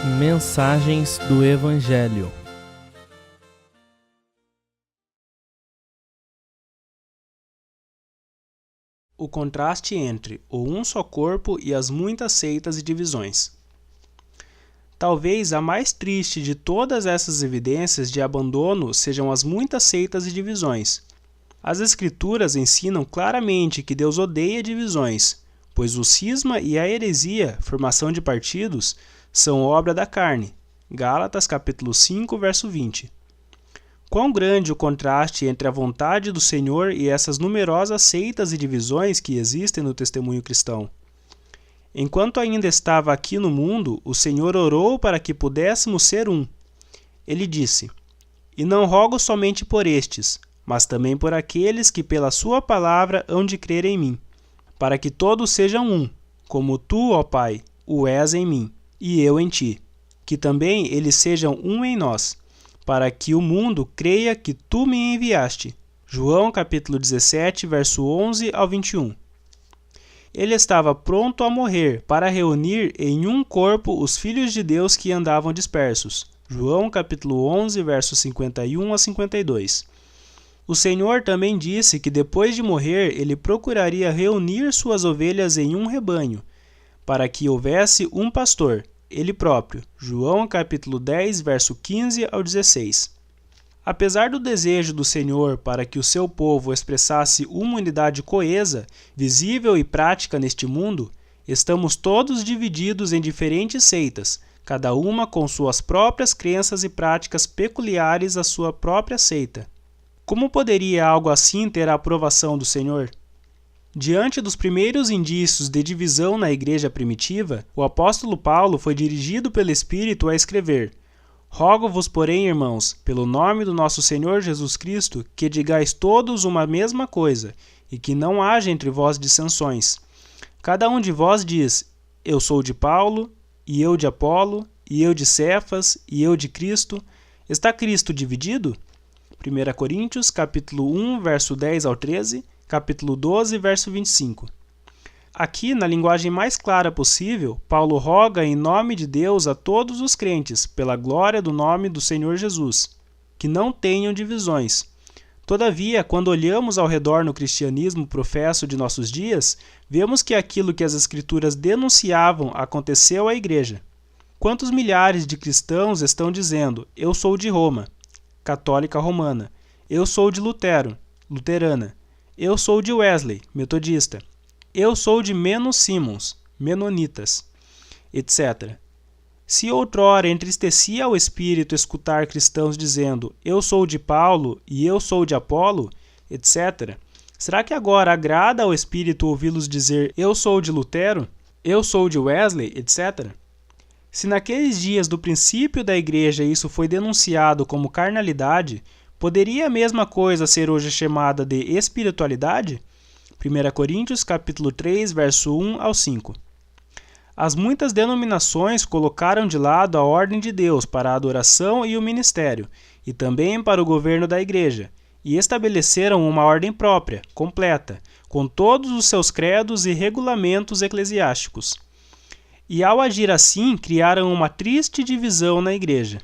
Mensagens do Evangelho. O contraste entre o um só corpo e as muitas seitas e divisões. Talvez a mais triste de todas essas evidências de abandono sejam as muitas seitas e divisões. As Escrituras ensinam claramente que Deus odeia divisões, pois o cisma e a heresia, formação de partidos, são obra da carne. Gálatas capítulo 5, verso 20. Quão grande o contraste entre a vontade do Senhor e essas numerosas seitas e divisões que existem no testemunho cristão. Enquanto ainda estava aqui no mundo, o Senhor orou para que pudéssemos ser um. Ele disse: "E não rogo somente por estes, mas também por aqueles que pela sua palavra hão de crer em mim, para que todos sejam um, como tu, ó Pai, o és em mim, e eu em ti, que também eles sejam um em nós, para que o mundo creia que tu me enviaste." João capítulo 17, verso 11 ao 21. Ele estava pronto a morrer para reunir em um corpo os filhos de Deus que andavam dispersos. João capítulo 11, versos 51 a 52. O Senhor também disse que depois de morrer ele procuraria reunir suas ovelhas em um rebanho, para que houvesse um pastor, ele próprio. João capítulo 10, verso 15 ao 16. Apesar do desejo do Senhor para que o seu povo expressasse uma unidade coesa, visível e prática neste mundo, estamos todos divididos em diferentes seitas, cada uma com suas próprias crenças e práticas peculiares à sua própria seita. Como poderia algo assim ter a aprovação do Senhor? Diante dos primeiros indícios de divisão na igreja primitiva, o apóstolo Paulo foi dirigido pelo Espírito a escrever: "Rogo-vos, porém, irmãos, pelo nome do nosso Senhor Jesus Cristo, que digais todos uma mesma coisa, e que não haja entre vós dissensões. Cada um de vós diz: eu sou de Paulo, e eu de Apolo, e eu de Cefas, e eu de Cristo. Está Cristo dividido?" 1 Coríntios, capítulo 1, verso 10 ao 13, capítulo 12, verso 25. Aqui, na linguagem mais clara possível, Paulo roga em nome de Deus a todos os crentes, pela glória do nome do Senhor Jesus, que não tenham divisões. Todavia, quando olhamos ao redor no cristianismo professo de nossos dias, vemos que aquilo que as Escrituras denunciavam aconteceu à igreja. Quantos milhares de cristãos estão dizendo: eu sou de Roma, católica romana; eu sou de Lutero, luterana; eu sou de Wesley, metodista; eu sou de Menno Simons, menonitas, etc. Se outrora entristecia ao espírito escutar cristãos dizendo: eu sou de Paulo e eu sou de Apolo, etc., será que agora agrada ao espírito ouvi-los dizer: eu sou de Lutero, eu sou de Wesley, etc.? Se naqueles dias do princípio da igreja isso foi denunciado como carnalidade, poderia a mesma coisa ser hoje chamada de espiritualidade? 1 Coríntios capítulo 3, verso 1 ao 5. As muitas denominações colocaram de lado a ordem de Deus para a adoração e o ministério, e também para o governo da igreja, e estabeleceram uma ordem própria, completa, com todos os seus credos e regulamentos eclesiásticos. E ao agir assim, criaram uma triste divisão na igreja.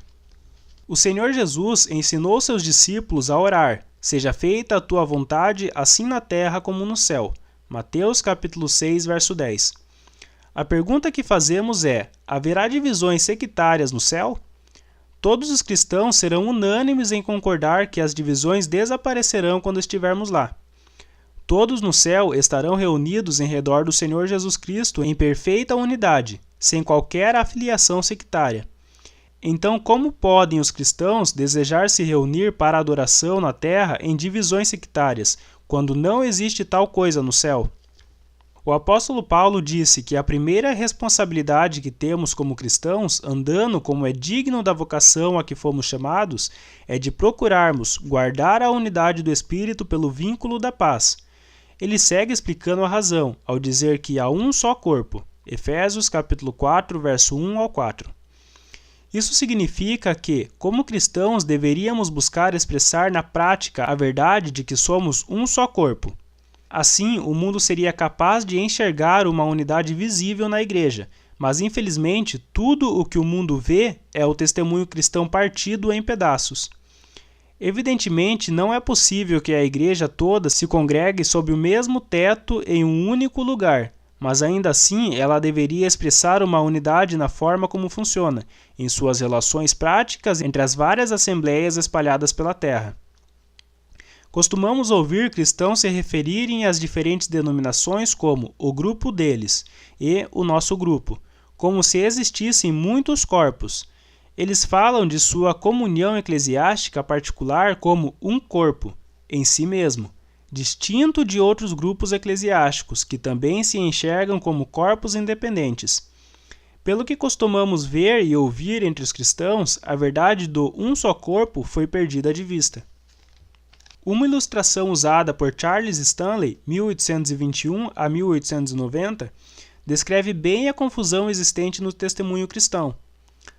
O Senhor Jesus ensinou seus discípulos a orar: "Seja feita a tua vontade, assim na terra como no céu." Mateus capítulo 6, verso 10. A pergunta que fazemos é: haverá divisões sectárias no céu? Todos os cristãos serão unânimes em concordar que as divisões desaparecerão quando estivermos lá. Todos no céu estarão reunidos em redor do Senhor Jesus Cristo em perfeita unidade, sem qualquer afiliação sectária. Então, como podem os cristãos desejar se reunir para a adoração na terra em divisões sectárias, quando não existe tal coisa no céu? O apóstolo Paulo disse que a primeira responsabilidade que temos como cristãos, andando como é digno da vocação a que fomos chamados, é de procurarmos guardar a unidade do Espírito pelo vínculo da paz. Ele segue explicando a razão, ao dizer que há um só corpo. Efésios capítulo 4, verso 1 ao 4. Isso significa que, como cristãos, deveríamos buscar expressar na prática a verdade de que somos um só corpo. Assim, o mundo seria capaz de enxergar uma unidade visível na igreja, mas infelizmente tudo o que o mundo vê é o testemunho cristão partido em pedaços. Evidentemente, não é possível que a igreja toda se congregue sob o mesmo teto em um único lugar, mas ainda assim ela deveria expressar uma unidade na forma como funciona, em suas relações práticas entre as várias assembleias espalhadas pela terra. Costumamos ouvir cristãos se referirem às diferentes denominações como o grupo deles e o nosso grupo, como se existissem muitos corpos. Eles falam de sua comunhão eclesiástica particular como um corpo, em si mesmo, distinto de outros grupos eclesiásticos, que também se enxergam como corpos independentes. Pelo que costumamos ver e ouvir entre os cristãos, a verdade do um só corpo foi perdida de vista. Uma ilustração usada por Charles Stanley, 1821 a 1890, descreve bem a confusão existente no testemunho cristão.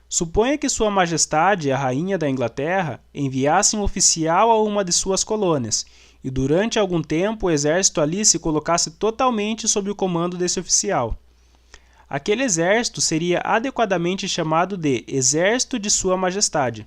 Suponha que Sua Majestade, a Rainha da Inglaterra, enviasse um oficial a uma de suas colônias, e durante algum tempo o exército ali se colocasse totalmente sob o comando desse oficial. Aquele exército seria adequadamente chamado de Exército de Sua Majestade.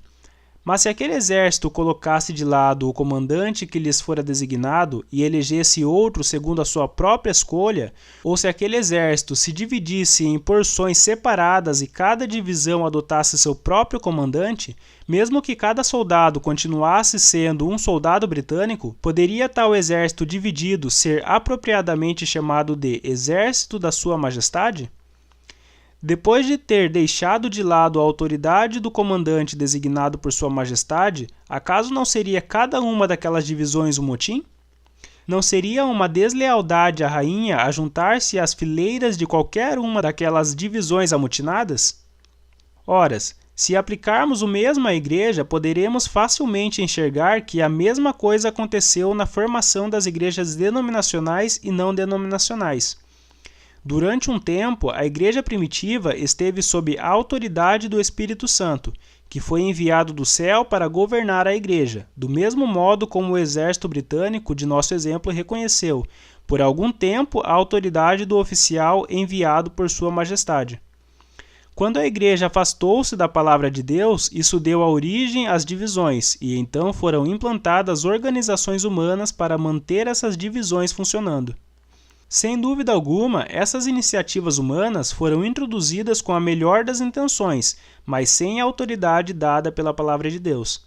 Mas se aquele exército colocasse de lado o comandante que lhes fora designado e elegesse outro segundo a sua própria escolha, ou se aquele exército se dividisse em porções separadas e cada divisão adotasse seu próprio comandante, mesmo que cada soldado continuasse sendo um soldado britânico, poderia tal exército dividido ser apropriadamente chamado de Exército da Sua Majestade? Depois de ter deixado de lado a autoridade do comandante designado por Sua Majestade, acaso não seria cada uma daquelas divisões um motim? Não seria uma deslealdade à rainha a juntar-se às fileiras de qualquer uma daquelas divisões amotinadas? Ora, se aplicarmos o mesmo à igreja, poderemos facilmente enxergar que a mesma coisa aconteceu na formação das igrejas denominacionais e não denominacionais. Durante um tempo, a igreja primitiva esteve sob a autoridade do Espírito Santo, que foi enviado do céu para governar a igreja, do mesmo modo como o exército britânico de nosso exemplo reconheceu, por algum tempo, a autoridade do oficial enviado por Sua Majestade. Quando a igreja afastou-se da palavra de Deus, isso deu a origem às divisões, e então foram implantadas organizações humanas para manter essas divisões funcionando. Sem dúvida alguma, essas iniciativas humanas foram introduzidas com a melhor das intenções, mas sem a autoridade dada pela palavra de Deus.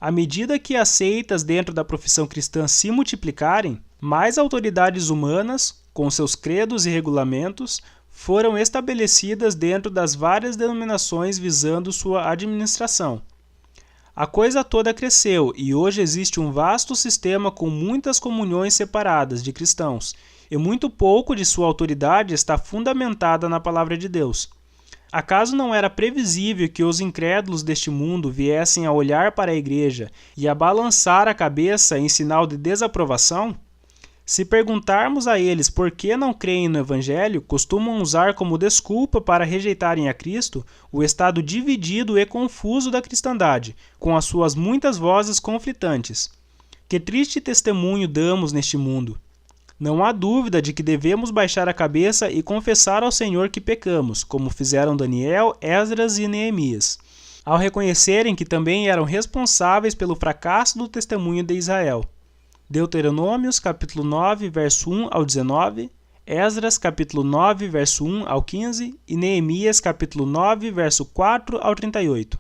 À medida que as seitas dentro da profissão cristã se multiplicarem, mais autoridades humanas, com seus credos e regulamentos, foram estabelecidas dentro das várias denominações visando sua administração. A coisa toda cresceu e hoje existe um vasto sistema com muitas comunhões separadas de cristãos, e muito pouco de sua autoridade está fundamentada na palavra de Deus. Acaso não era previsível que os incrédulos deste mundo viessem a olhar para a igreja e a balançar a cabeça em sinal de desaprovação? Se perguntarmos a eles por que não creem no Evangelho, costumam usar como desculpa para rejeitarem a Cristo o estado dividido e confuso da cristandade, com as suas muitas vozes conflitantes. Que triste testemunho damos neste mundo! Não há dúvida de que devemos baixar a cabeça e confessar ao Senhor que pecamos, como fizeram Daniel, Esdras e Neemias, ao reconhecerem que também eram responsáveis pelo fracasso do testemunho de Israel. Deuteronômios, capítulo 9, verso 1 ao 19, Esdras, capítulo 9, verso 1 ao 15 e Neemias, capítulo 9, verso 4 ao 38.